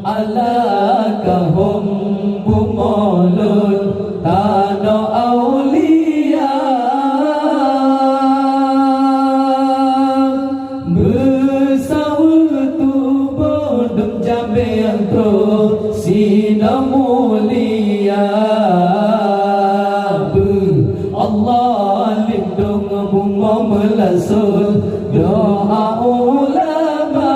alakahum bumolun tano aulia bersawutu bodum jambe antro sina mulia Allah lindung bunga melasul doa ulama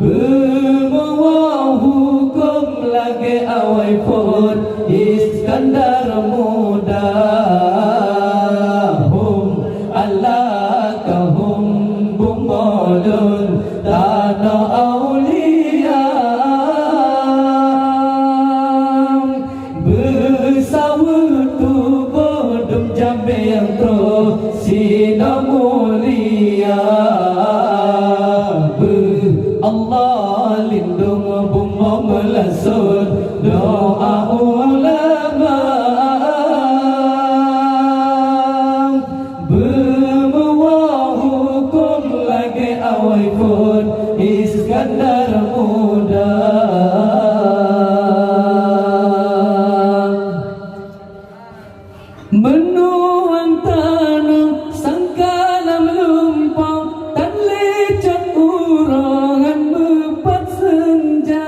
bermawah hukum lagi awai pun Iskandar muda hum alakahum bumolun tanah aulia bersawutu bodum jambe yang terus sina mulia Allah lindung bunga melasun doa ulama bermawah hukum lagi awai pun Iskandar muda menuang tanah sangkala melumpang dan lecet urangan mepat senja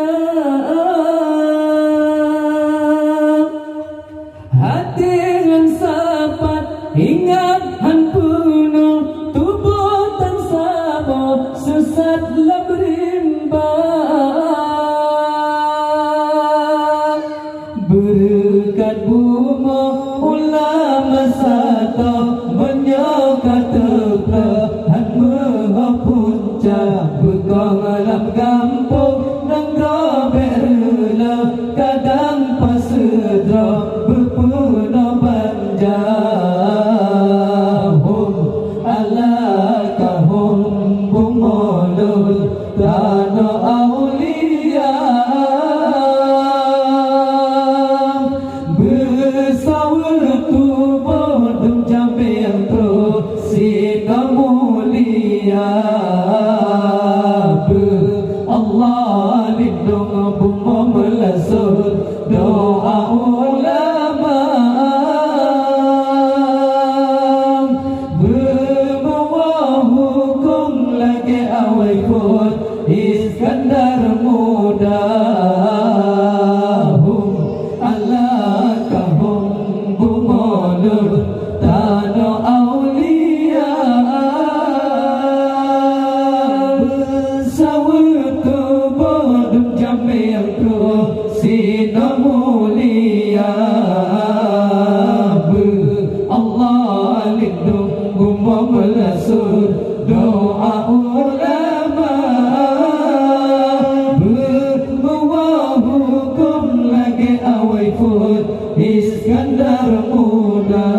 hati dengan sapat ingat han penuh tubuh tan sabar sesat lemrimba berkat buma ulama sata menyokat teprahan mengapunca bekang alam gampung nang robek rela kadang pasedra berpuna banja hum alakahum bumolul tanah aulia bersawutu bodum jambe yang terus sina mulia Allah lindung bunga melasun doa ulama bermawah hukum lagi awai pun Iskandar muda alakahum bumolun tanah aulia bersawutu bodum jambe yang terus sina mulia Allah lindung bunga melasun doa ulama bermawah hukum lagi awai pun Iskandar muda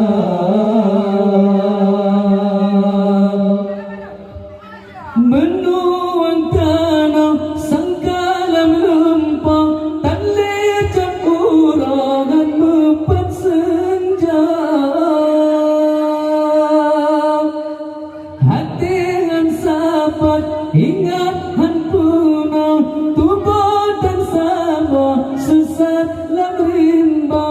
menuang tanah sangkala melempang tan lecet urangan mepat senja hati dengan sapat ingat han punah tubuh dan sabar sesat lemrimba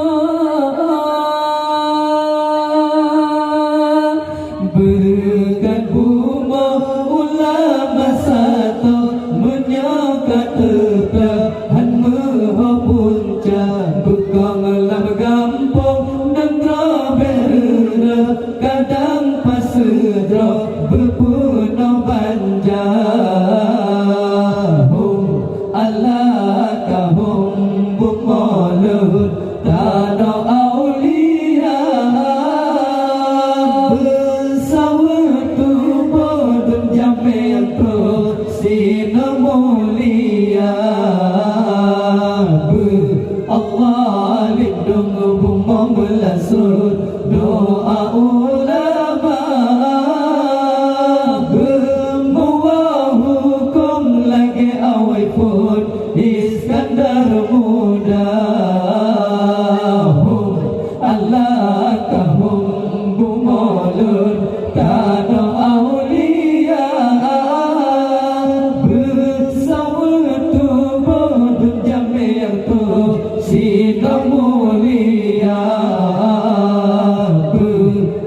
berkat bunga ulama satu menyokat teprahan mengapunca bekang alam gampung dan robek rela kadang pasedra berpuna banja hum alakahum bumolun tanah aulia bersawutu bodum jambe yang terus sina mulia Sina mulia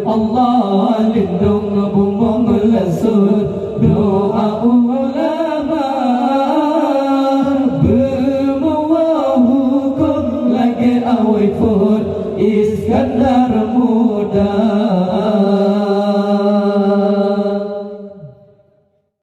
Allah lindung bumi melesut doa ulama bermawah hukum lagi awet Iskandar muda